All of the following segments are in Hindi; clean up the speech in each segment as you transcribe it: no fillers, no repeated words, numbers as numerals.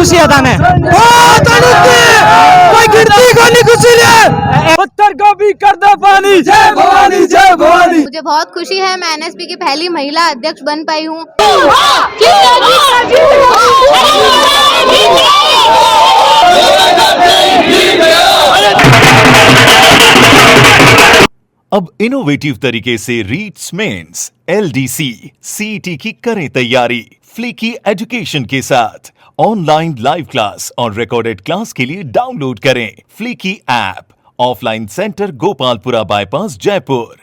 खुशी है थाने कोई गिरती को नहीं खुशी है पत्थर को भी कर दो पानी। जय भवानी जय भवानी। मुझे बहुत खुशी है, मैं एनएसपी की पहली महिला अध्यक्ष बन पाई हूँ। अब इनोवेटिव तरीके से रीट्स मेंस, LDC, CET की करें तैयारी फ्लीकी एजुकेशन के साथ। ऑनलाइन लाइव क्लास और रिकॉर्डेड क्लास के लिए डाउनलोड करें फ्लीकी app. Offline centre Gopalpura bypass Jaipur.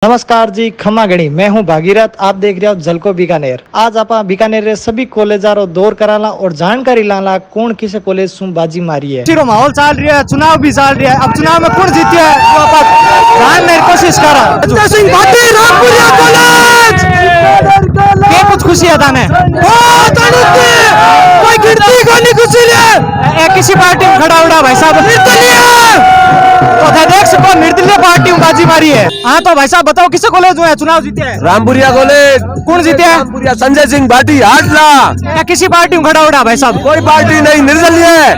नमस्कार जी, खम्मा गणी, मैं हूं भागीरथ। आप देख रहे हो झलको बीकानेर। आज आप बीकानेर रे सभी कॉलेजारो दौर कराला और जानकारी लाला कौन किसे कॉलेज सुन बाजी मारी है। चिरो माहौल चल रहा है, चुनाव भी चल रहा है। अब चुनाव में कौन जीती है वो आप जानने की कोशिश करा। संजय सिंह भाटी रामपुरिया कॉलेज के कुछ खुशी है थाने कोई गिरती को नहीं खुशी है किसी पार्टी में खड़ा उड़ा भाई साहब तो देख सको निर्दलीय पार्टी में बाजी मारी है। हाँ तो भाई साहब बताओ किसे कॉलेज हुआ है चुनाव जीते हैं? रामपुरिया कॉलेज। कौन जीते हैं? रामपुरिया संजय सिंह भाटी हाटला। किसी पार्टी में खड़ा उड़ा भाई साहब? कोई पार्टी नहीं, निर्दलीय।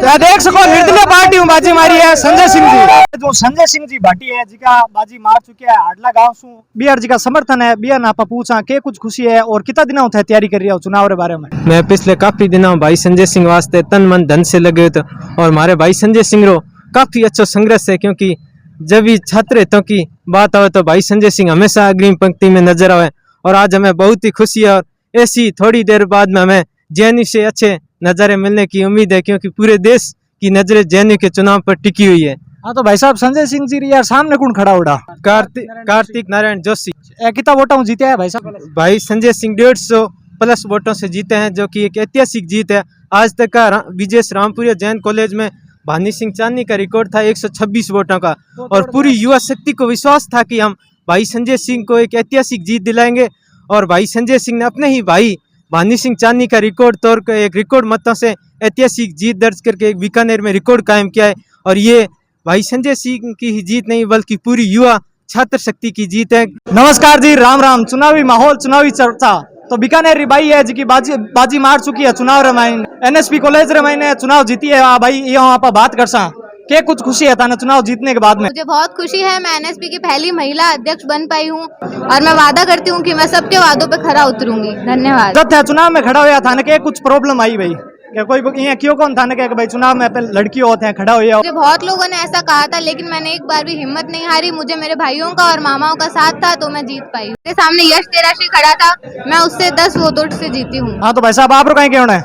तो देख सको निर्दलीय पार्टी में बाजी मारी है संजय सिंह जी। जो संजय सिंह जी भाटी है जी का बाजी मार चुके हैं हाटला गाँव से। बिहार जी का समर्थन है। बिहार नापा पूछा के कुछ खुशी है और कितना दिन होता है तैयारी कर रही है चुनाव के बारे में? मैं पिछले काफी दिनों भाई संजय सिंह वास्ते तन मन धन से लगे थे और हमारे भाई संजय सिंह रो काफी अच्छा संघर्ष है, क्योंकि जब भी छात्र हितों की बात आवे तो भाई संजय सिंह हमेशा अग्रिम पंक्ति में नजर आवे। और आज हमें बहुत ही खुशी है और ऐसी थोड़ी देर बाद में हमें जेएनयू से अच्छे नज़ारे मिलने की उम्मीद है, क्योंकि पूरे देश की नजरें जेएनयू के चुनाव पर टिकी हुई है। हाँ तो भाई साहब संजय सिंह जी यार सामने कौन खड़ा उड़ा? कार्तिक नारायण जोशी। कितना वोटों जीते हैं भाई साहब? भाई संजय सिंह 150+ वोटों से जीते हैं, जो कि एक ऐतिहासिक जीत है। आज तक का विजय रामपुरिया जैन कॉलेज में भानी सिंह चांदनी का रिकॉर्ड था 126 वोटों का, और पूरी युवा शक्ति को विश्वास था कि हम भाई संजय सिंह को एक ऐतिहासिक जीत दिलाएंगे। और भाई संजय सिंह ने अपने ही भाई भानी सिंह चांदनी का रिकॉर्ड तोड़ कर एक रिकॉर्ड मतों से ऐतिहासिक जीत दर्ज करके एक बीकानेर में रिकॉर्ड कायम किया है। और ये भाई संजय सिंह की ही जीत नहीं बल्कि पूरी युवा छात्र शक्ति की जीत है। नमस्कार जी, राम राम। चुनावी माहौल, चुनावी चर्चा तो बीकानेर बाई है जी बाजी मार चुकी है चुनाव रमाइन। एनएसपी कॉलेज रमाइन चुनाव जीती है भाई। यहाँ आप बात कर सा के कुछ खुशी है था ना चुनाव जीतने के बाद में? मुझे बहुत खुशी है, मैं एनएसपी की पहली महिला अध्यक्ष बन पाई हूँ और मैं वादा करती हूँ कि मैं सबके वादों पे खरा उतरूंगी। धन्यवाद। जब चुनाव में खड़ा हुआ था ना के कुछ प्रॉब्लम आई भाई? क्या कोई क्यों कौन था ना कि भाई चुनाव में लड़की होते हैं खड़ा हुआ? मुझे बहुत लोगों ने ऐसा कहा था, लेकिन मैंने एक बार भी हिम्मत नहीं हारी। मुझे मेरे भाइयों का और मामाओं का साथ था तो मैं जीत पाई। मेरे सामने यश तेराशी खड़ा था, मैं उससे 10 वोटों से जीती हूँ। हाँ तो भाई साहब आप कहीं क्यों है?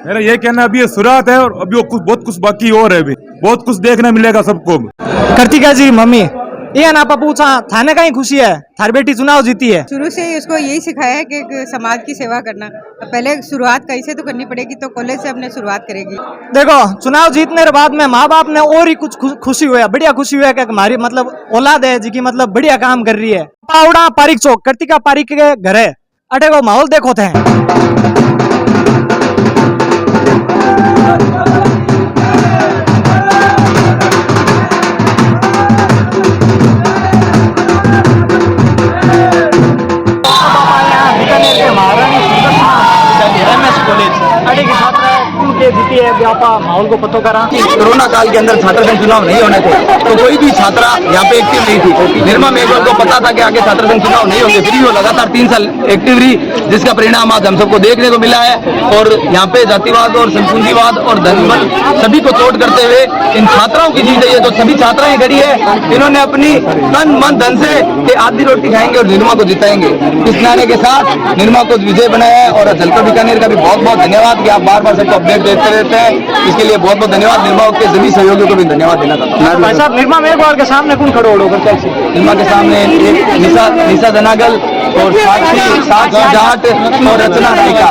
मेरा ये कहना अभी ये शुरुआत है और अभी बहुत कुछ बाकी और है। अभी बहुत कुछ देखने मिलेगा सबको। कार्तिका जी मम्मी ये ना पूछा थाने का ही खुशी है थारी बेटी चुनाव जीती है? शुरू से ही उसको यही सिखाया है कि समाज की सेवा करना। पहले शुरुआत कैसे तो करनी पड़ेगी, तो कॉलेज से अपने शुरुआत करेगी। देखो चुनाव जीतने के बाद में माँ बाप ने और ही कुछ खुशी हुआ, बढ़िया खुशी हुआ कि हमारी मतलब औलाद है जी की मतलब बढ़िया काम कर रही है। पावड़ा पारिक चौक कार्तिका पारिक के घर है अटे को माहौल देखो थे। जीती है माहौल को पतो करा। कोरोना काल के अंदर छात्र संघ चुनाव नहीं होने थे तो कोई भी छात्रा यहाँ पे एक्टिव नहीं थी। निर्मा मेघवाल को पता था कि आगे छात्र संघ चुनाव नहीं होंगे, फिर भी वो लगातार 3 साल एक्टिव रही, जिसका परिणाम आज हम सबको देखने को मिला है। और यहाँ पे जातिवाद और संपूंजीवाद और धनबल सभी को चोट करते हुए इन छात्राओं की जीत है। तो सभी छात्राएं खड़ी है, इन्होंने अपनी तन मन धन से आधी रोटी खाएंगे और निर्मा को जिताएंगे। इस नारे के साथ निर्मा को विजय बनाया है। और झलको बीकानेर का भी बहुत बहुत धन्यवाद कि आप बार बार सबको अपडेट देते रहते हैं, इसके लिए बहुत बहुत धन्यवाद। निर्मा के सभी सहयोगियों को भी धन्यवाद देना चाहता हूँ। भाई साहब निर्मा मेघवाल के सामने कौन खड़ो निर्मा के सामने निशा दनागल और साक्षी जाट और रचना रायका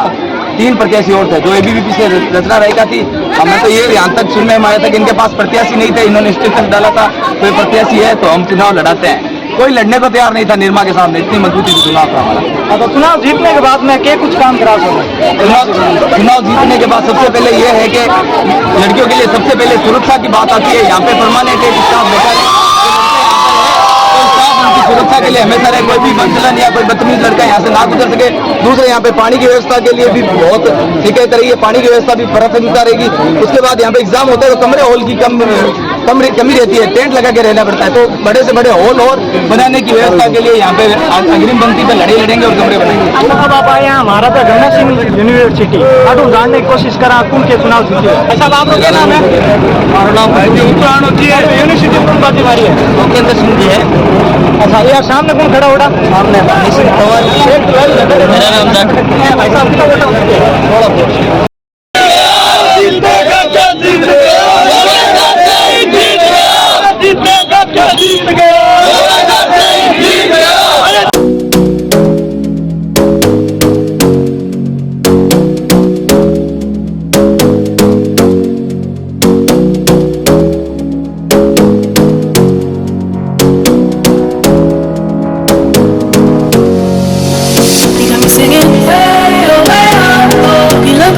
3 प्रत्याशी और थे। जो एबीवीपी से रचना रायका थी, हमें तो ये यहाँ तक सुनने में आया था कि इनके पास प्रत्याशी नहीं थे, इन्होंने स्टेटस डाला था कोई प्रत्याशी है तो हम चुनाव लड़ाते हैं। कोई लड़ने को तैयार नहीं था निर्मा के सामने, इतनी मजबूती से चुनाव था हमारा। तो चुनाव जीतने के बाद में क्या कुछ काम करा चुनाव जीतने के बाद सबसे पहले ये है कि लड़कियों के लिए सबसे पहले सुरक्षा की बात आती है। यहाँ पे परमानेंट एक स्टाफ बैठा है, उनकी सुरक्षा के लिए हमेशा रहे, कोई भी मंचलन या कोई बदतमीज लड़का यहाँ से ना गुजर सके। दूसरे यहाँ पे पानी की व्यवस्था के लिए भी बहुत शिकायत रही है, पानी की व्यवस्था भी प्राथमिकता रहेगी। उसके बाद यहाँ पे एग्जाम होता है तो कमरे हॉल की कमी रहती है, टेंट लगा के रहना पड़ता है, तो बड़े से बड़े हॉल और बनाने की व्यवस्था के लिए यहाँ पे अग्रिम पंक्ति पे लड़े लड़ेंगे और कमरे बनाएंगे। अब आप आए यहाँ महाराजा गणेश सिंह यूनिवर्सिटी अटू जानने की कोशिश करा कौन के चुनाव जीते। अच्छा आप लोग क्या नाम है? हमारा नाम यूनिवर्सिटी कौन बाजी मारी है? लोकेंद्र सिंह जी है। अच्छा यार सामने कौन खड़ा होगा? सामने भाई साहब कितना vote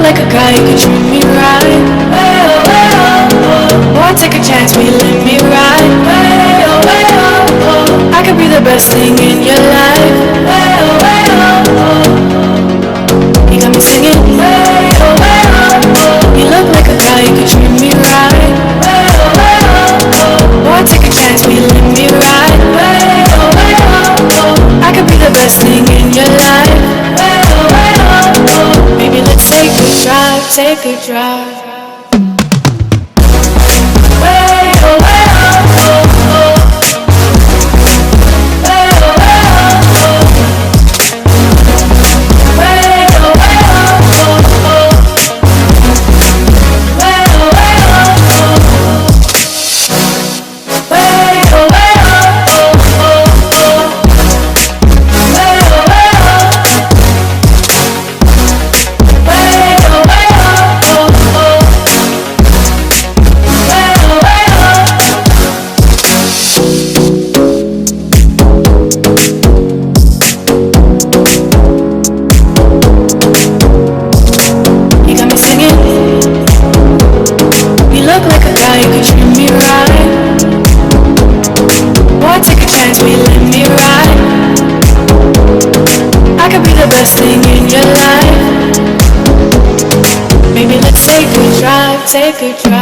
like a guy, you could treat me right. Boy, take a chance, will you let me ride? I could be the best thing in your life. You got me singing. You look like a guy, you could treat me right. Boy, take a chance, will you let me ride? I could be the best thing in your life. Maybe let's take a drive, take a drive. Take a drive.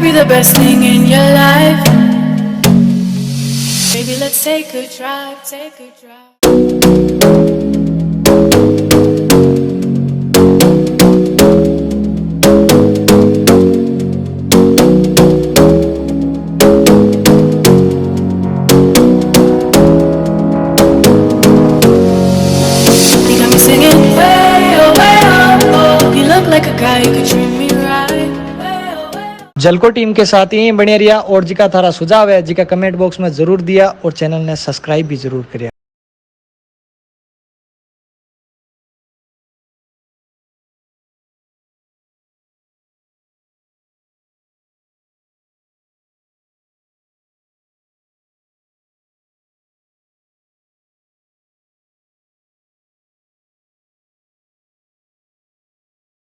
Be the best thing in your life. Baby, let's take a drive, take a drive. You got me singing. You look like a guy, you could treat me right. जलको टीम के साथ यही बने रहिया और जिका थारा सुझाव है जिका कमेंट बॉक्स में जरूर दिया और चैनल ने सब्सक्राइब भी जरूर करिया।